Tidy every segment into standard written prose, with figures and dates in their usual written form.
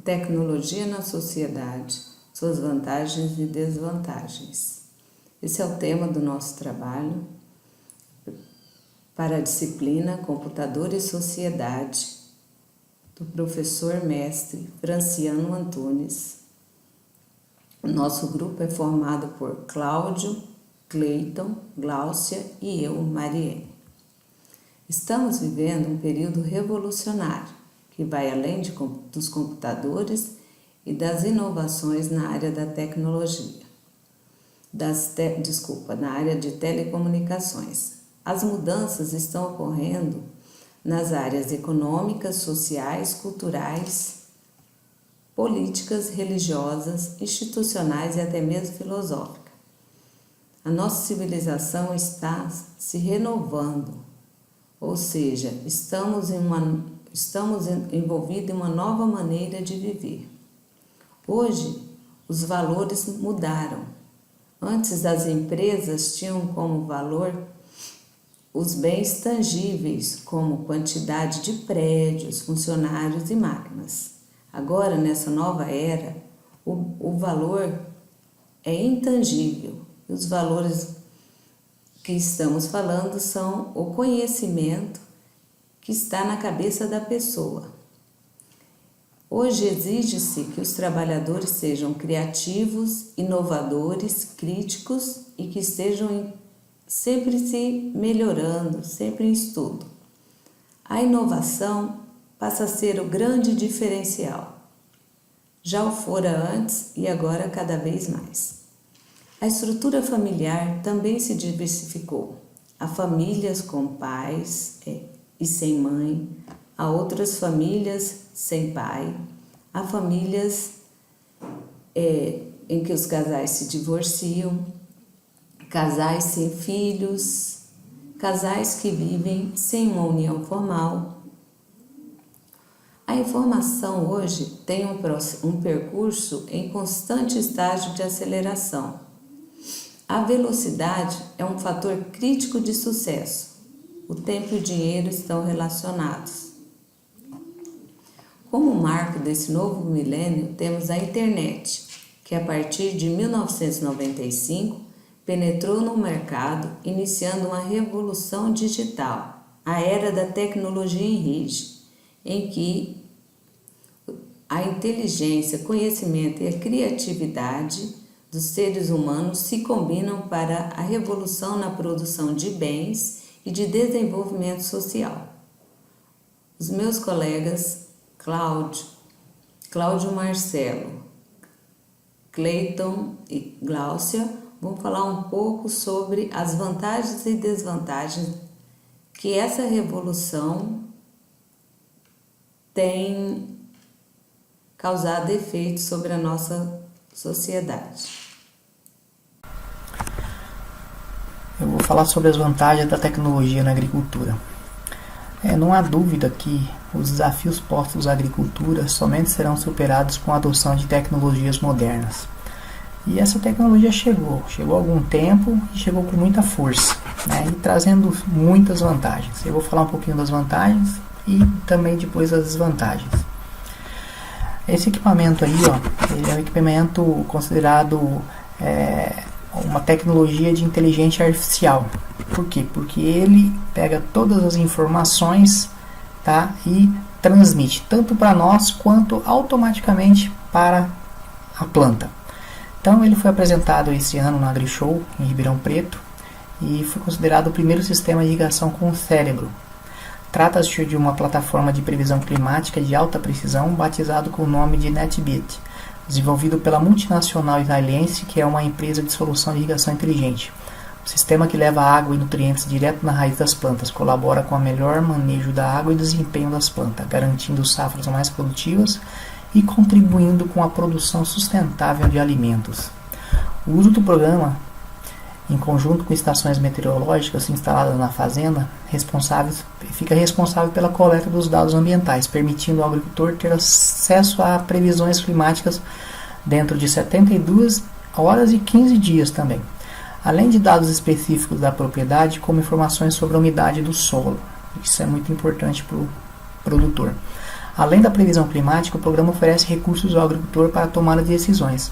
Tecnologia na sociedade, suas vantagens e desvantagens. Esse é o tema do nosso trabalho para a disciplina Computador e Sociedade, do professor mestre Franciano Antunes. O nosso grupo é formado por Cláudio, Cleiton, Gláucia e eu, Mariene. Estamos vivendo um período revolucionário, que vai além dos computadores e das inovações na área da tecnologia, na área de telecomunicações. As mudanças estão ocorrendo nas áreas econômicas, sociais, culturais, políticas, religiosas, institucionais e até mesmo filosóficas. A nossa civilização está se renovando, ou seja, estamos envolvidos em uma nova maneira de viver. Hoje, os valores mudaram. Antes, as empresas tinham como valor os bens tangíveis, como quantidade de prédios, funcionários e máquinas. Agora, nessa nova era, o valor é intangível. Os valores que estamos falando são o conhecimento que está na cabeça da pessoa. Hoje exige-se que os trabalhadores sejam criativos, inovadores, críticos e que estejam sempre se melhorando, sempre em estudo. A inovação passa a ser o grande diferencial. Já o fora antes e agora cada vez mais. A estrutura familiar também se diversificou. Há famílias com pais e sem mãe, há outras famílias sem pai, há famílias em que os casais se divorciam, casais sem filhos, casais que vivem sem uma união formal. A informação hoje tem um percurso em constante estágio de aceleração. A velocidade é um fator crítico de sucesso. O tempo e o dinheiro estão relacionados. Como marco desse novo milênio, temos a internet, que a partir de 1995 penetrou no mercado, iniciando uma revolução digital, a era da tecnologia em rede, em que a inteligência, conhecimento e a criatividade dos seres humanos se combinam para a revolução na produção de bens e de desenvolvimento social. Os meus colegas Cláudio Marcelo, Cleiton e Gláucia vão falar um pouco sobre as vantagens e desvantagens que essa revolução tem causado efeito sobre a nossa sociedade. Eu vou falar sobre as vantagens da tecnologia na agricultura. Não há dúvida que os desafios postos à agricultura somente serão superados com a adoção de tecnologias modernas. E essa tecnologia chegou há algum tempo e chegou com muita força, e trazendo muitas vantagens. Eu vou falar um pouquinho das vantagens e também depois das desvantagens. Esse equipamento aí, ele é um equipamento considerado uma tecnologia de inteligência artificial. Por quê? Porque ele pega todas as informações, e transmite tanto para nós quanto automaticamente para a planta. Então ele foi apresentado esse ano no AgriShow em Ribeirão Preto e foi considerado o primeiro sistema de irrigação com cérebro. Trata-se de uma plataforma de previsão climática de alta precisão batizado com o nome de NetBeat, desenvolvido pela multinacional israelense que é uma empresa de solução de irrigação inteligente. O sistema que leva água e nutrientes direto na raiz das plantas colabora com o melhor manejo da água e desempenho das plantas, garantindo safras mais produtivas e contribuindo com a produção sustentável de alimentos. O uso do programa, em conjunto com estações meteorológicas instaladas na fazenda, fica responsável pela coleta dos dados ambientais, permitindo ao agricultor ter acesso a previsões climáticas dentro de 72 horas e 15 dias também, além de dados específicos da propriedade, como informações sobre a umidade do solo. Isso é muito importante para o produtor. Além da previsão climática, o programa oferece recursos ao agricultor para tomar as decisões.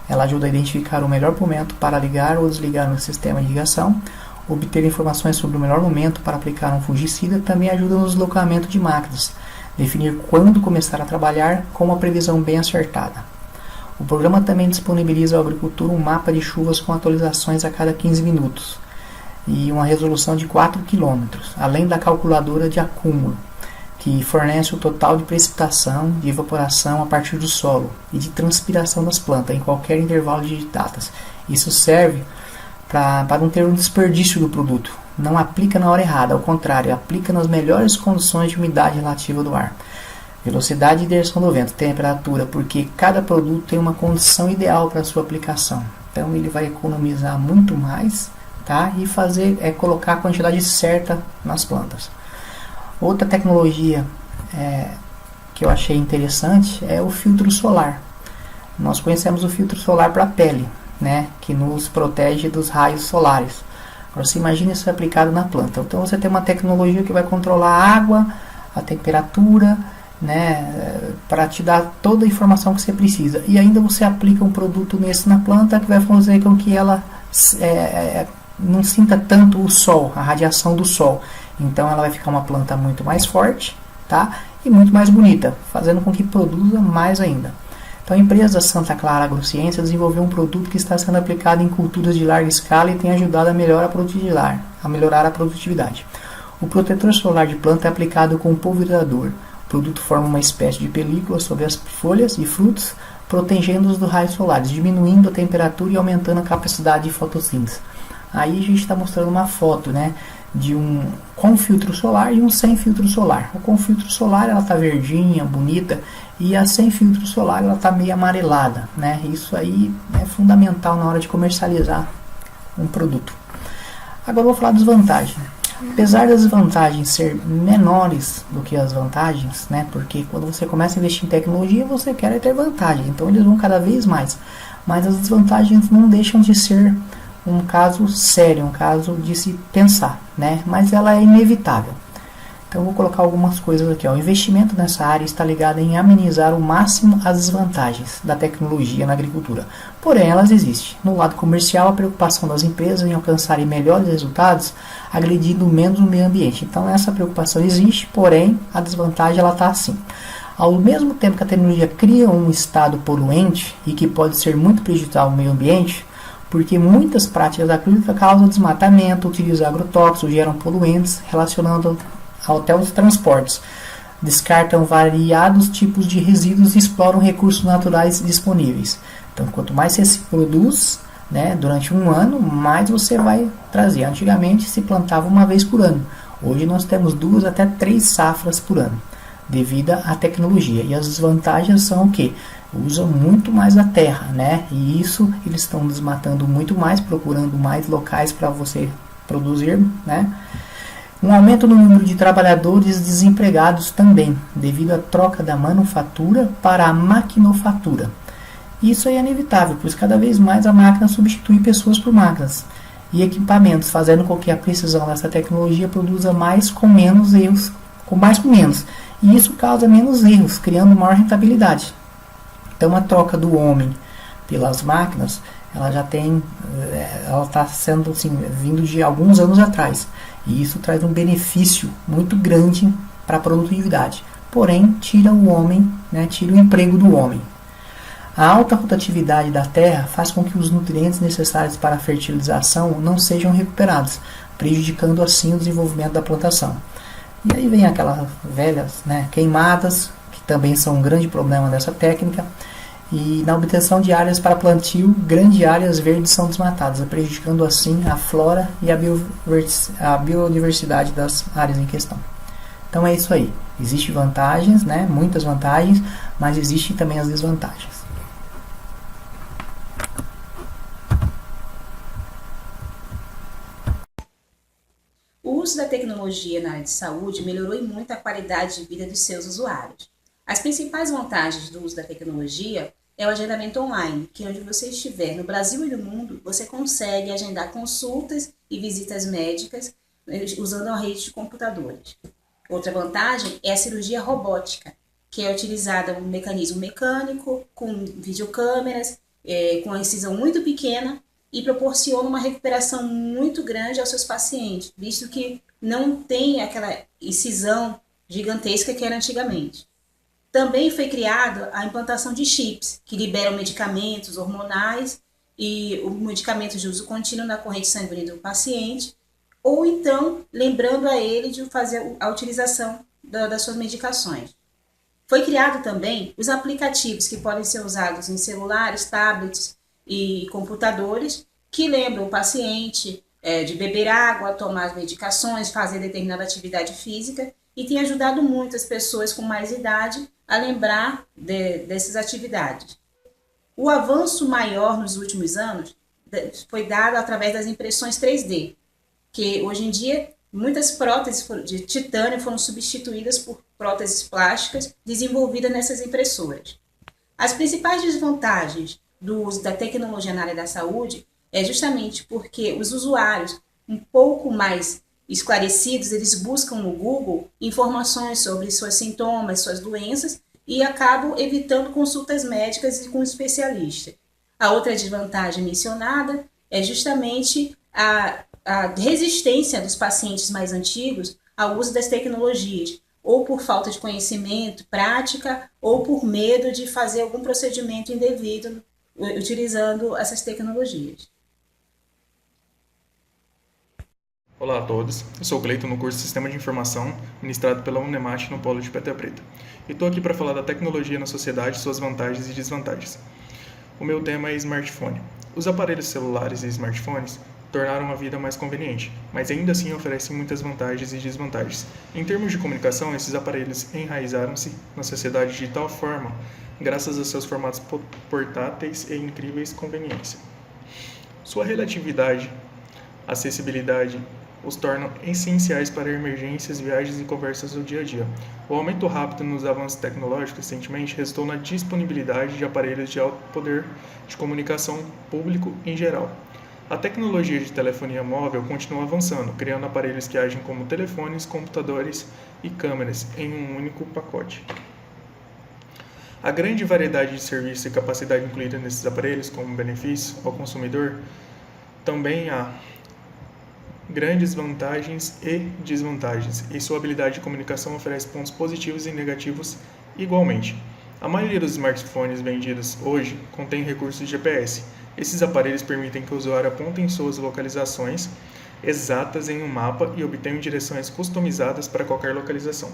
Ela ajuda a identificar o melhor momento para ligar ou desligar no sistema de irrigação, obter informações sobre o melhor momento para aplicar um fungicida, também ajuda no deslocamento de máquinas, definir quando começar a trabalhar com uma previsão bem acertada. O programa também disponibiliza ao agricultor um mapa de chuvas com atualizações a cada 15 minutos e uma resolução de 4 km, além da calculadora de acúmulo, que fornece o total de precipitação, de evaporação a partir do solo e de transpiração das plantas em qualquer intervalo de datas. Isso serve para não ter um desperdício do produto. Não aplica na hora errada, ao contrário, aplica nas melhores condições de umidade relativa do ar. Velocidade e direção do vento, temperatura, porque cada produto tem uma condição ideal para a sua aplicação. Então ele vai economizar muito mais, tá? E colocar a quantidade certa nas plantas. Outra tecnologia que eu achei interessante é o filtro solar. Nós conhecemos o filtro solar para a pele, né, que nos protege dos raios solares. Agora você imagina isso aplicado na planta. Então você tem uma tecnologia que vai controlar a água, a temperatura, né, para te dar toda a informação que você precisa. E ainda você aplica um produto na planta que vai fazer com que ela não sinta tanto o sol, a radiação do sol. Então ela vai ficar uma planta muito mais forte, tá? E muito mais bonita, fazendo com que produza mais ainda. Então a empresa Santa Clara Agrociência desenvolveu um produto que está sendo aplicado em culturas de larga escala e tem ajudado a melhorar a produtividade. O protetor solar de planta é aplicado com um pulverizador. O produto forma uma espécie de película sobre as folhas e frutos, protegendo-os dos raios solares, diminuindo a temperatura e aumentando a capacidade de fotossíntese. Aí a gente está mostrando uma foto, né, de um com filtro solar e um sem filtro solar. O com filtro solar ela está verdinha, bonita, e a sem filtro solar ela está meio amarelada, né? Isso aí é fundamental na hora de comercializar um produto. Agora eu vou falar das vantagens. Apesar das vantagens ser menores do que as vantagens, né? Porque quando você começa a investir em tecnologia, você quer ter vantagem, então eles vão cada vez mais. Mas as desvantagens não deixam de ser um caso sério, um caso de se pensar, né? Mas ela é inevitável. Então eu vou colocar algumas coisas aqui. O investimento nessa área está ligado em amenizar ao máximo as desvantagens da tecnologia na agricultura. Porém, elas existem. No lado comercial, a preocupação das empresas em alcançarem melhores resultados, agredindo menos o meio ambiente. Então essa preocupação existe, porém a desvantagem ela está assim. Ao mesmo tempo que a tecnologia cria um estado poluente e que pode ser muito prejudicial ao meio ambiente, porque muitas práticas agrícolas causam desmatamento, utilizam agrotóxicos, geram poluentes, relacionando até os transportes, descartam variados tipos de resíduos e exploram recursos naturais disponíveis. Então, quanto mais você se produz, né, durante um ano, mais você vai trazer. Antigamente se plantava uma vez por ano. Hoje nós temos 2 até 3 safras por ano, devido à tecnologia. E as desvantagens são o quê? Usam muito mais a terra, né? E isso eles estão desmatando muito mais, procurando mais locais para você produzir, né? Um aumento no número de trabalhadores desempregados também, devido à troca da manufatura para a maquinofatura. Isso é inevitável, pois cada vez mais a máquina substitui pessoas por máquinas e equipamentos, fazendo com que a precisão dessa tecnologia produza mais com menos erros, com menos. E isso causa menos erros, criando maior rentabilidade. Então a troca do homem pelas máquinas, ela está sendo assim, vindo de alguns anos atrás. E isso traz um benefício muito grande para a produtividade. Porém, tira o homem, né, tira o emprego do homem. A alta rotatividade da terra faz com que os nutrientes necessários para a fertilização não sejam recuperados, prejudicando assim o desenvolvimento da plantação. E aí vem aquelas velhas, né, queimadas, que também são um grande problema dessa técnica. E na obtenção de áreas para plantio, grandes áreas verdes são desmatadas, prejudicando assim a flora e a biodiversidade das áreas em questão. Então é isso aí. Existem vantagens, né? Muitas vantagens, mas existem também as desvantagens. O uso da tecnologia na área de saúde melhorou muito a qualidade de vida dos seus usuários. As principais vantagens do uso da tecnologia é o agendamento online, que onde você estiver no Brasil e no mundo, você consegue agendar consultas e visitas médicas usando a rede de computadores. Outra vantagem é a cirurgia robótica, que é utilizada um mecanismo mecânico, com videocâmeras, com uma incisão muito pequena e proporciona uma recuperação muito grande aos seus pacientes, visto que não tem aquela incisão gigantesca que era antigamente. Também foi criada a implantação de chips, que liberam medicamentos hormonais e o medicamento de uso contínuo na corrente sanguínea do paciente, ou então lembrando a ele de fazer a utilização das suas medicações. Foi criado também os aplicativos que podem ser usados em celulares, tablets e computadores, que lembram o paciente de beber água, tomar as medicações, fazer determinada atividade física, e tem ajudado muito as pessoas com mais idade a lembrar dessas atividades. O avanço maior nos últimos anos foi dado através das impressões 3D, que hoje em dia muitas próteses de titânio foram substituídas por próteses plásticas desenvolvidas nessas impressoras. As principais desvantagens do uso da tecnologia na área da saúde é justamente porque os usuários um pouco mais esclarecidos, eles buscam no Google informações sobre seus sintomas, suas doenças, e acabam evitando consultas médicas e com especialistas. A outra desvantagem mencionada é justamente a resistência dos pacientes mais antigos ao uso das tecnologias, ou por falta de conhecimento, prática, ou por medo de fazer algum procedimento indevido utilizando essas tecnologias. Olá a todos, eu sou o Cleiton no curso Sistema de Informação, ministrado pela Unemat no Polo de Pedra Preta. E estou aqui para falar da tecnologia na sociedade, suas vantagens e desvantagens. O meu tema é smartphone. Os aparelhos celulares e smartphones tornaram a vida mais conveniente, mas ainda assim oferecem muitas vantagens e desvantagens. Em termos de comunicação, esses aparelhos enraizaram-se na sociedade de tal forma, graças a seus formatos portáteis e incríveis conveniência. Sua relatividade, acessibilidade, os tornam essenciais para emergências, viagens e conversas do dia a dia. O aumento rápido nos avanços tecnológicos recentemente resultou na disponibilidade de aparelhos de alto poder de comunicação público em geral. A tecnologia de telefonia móvel continua avançando, criando aparelhos que agem como telefones, computadores e câmeras em um único pacote. A grande variedade de serviços e capacidade incluída nesses aparelhos como benefício ao consumidor também há grandes vantagens e desvantagens, e sua habilidade de comunicação oferece pontos positivos e negativos igualmente. A maioria dos smartphones vendidos hoje contém recursos de GPS. Esses aparelhos permitem que o usuário aponte suas localizações exatas em um mapa e obtenha direções customizadas para qualquer localização.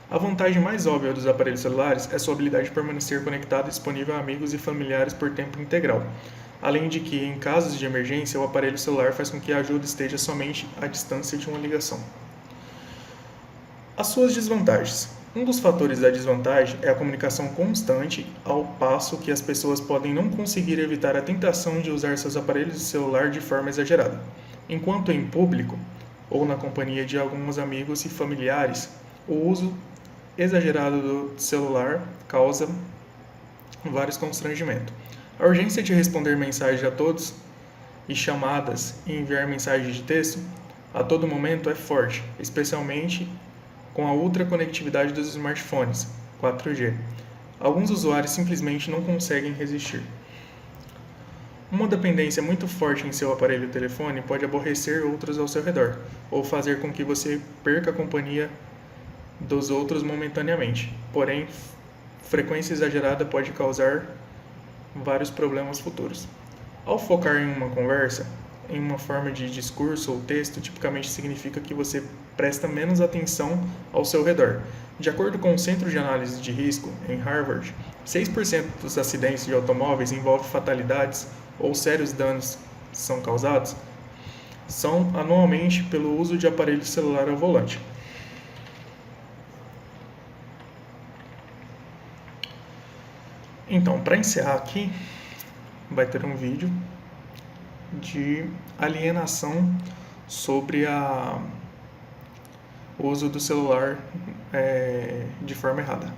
A vantagem mais óbvia dos aparelhos celulares é sua habilidade de permanecer conectado e disponível a amigos e familiares por tempo integral. Além de que, em casos de emergência, o aparelho celular faz com que a ajuda esteja somente à distância de uma ligação. As suas desvantagens. Um dos fatores da desvantagem é a comunicação constante, ao passo que as pessoas podem não conseguir evitar a tentação de usar seus aparelhos de celular de forma exagerada. Enquanto em público, ou na companhia de alguns amigos e familiares, o uso exagerado do celular causa vários constrangimentos. A urgência de responder mensagens a todos e chamadas e enviar mensagens de texto a todo momento é forte, especialmente com a ultraconectividade dos smartphones 4G. Alguns usuários simplesmente não conseguem resistir. Uma dependência muito forte em seu aparelho de telefone pode aborrecer outros ao seu redor, ou fazer com que você perca a companhia dos outros momentaneamente. Porém, frequência exagerada pode causar vários problemas futuros. Ao focar em uma conversa, em uma forma de discurso ou texto, tipicamente significa que você presta menos atenção ao seu redor. De acordo com o Centro de Análise de Risco, em Harvard, 6% dos acidentes de automóveis envolvem fatalidades ou sérios danos são causados são anualmente pelo uso de aparelho celular ao volante. Então, para encerrar aqui, vai ter um vídeo de alienação sobre o uso do celular de forma errada.